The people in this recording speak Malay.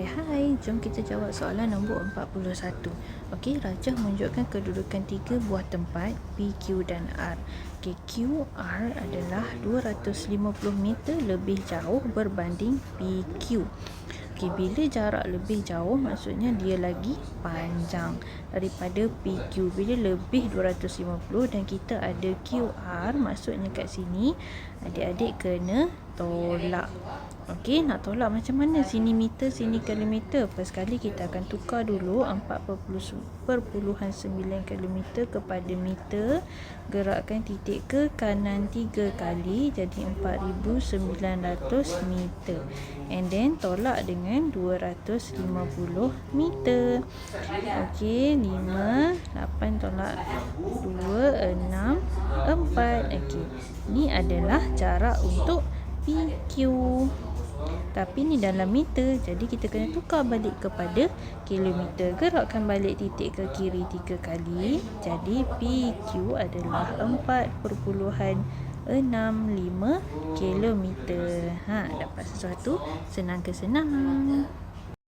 Hai, jom kita jawab soalan nombor 41. Okey, rajah menunjukkan kedudukan 3 buah tempat P, Q dan R. Okey, QR adalah 250 meter lebih jauh berbanding PQ. Okey, bila jarak lebih jauh maksudnya dia lagi panjang daripada PQ. Bila lebih 250 dan kita ada QR, maksudnya kat sini adik-adik kena tolak. Okey, nak tolak macam mana? Sini meter, sini kilometer. First kali kita akan tukar dulu 4.9 kilometer kepada meter. Gerakkan titik ke kanan 3 kali, jadi 4,900 meter. And then tolak dengan 250 meter. Okey, 5, 8 tolak 2, 6, 4. Okey, ni adalah jarak untuk PQ. Tapi ni dalam meter, jadi kita kena tukar balik kepada kilometer. Gerakkan balik titik ke kiri 3 kali, jadi PQ adalah 4.65 kilometer. Dapat sesuatu senang ke senang.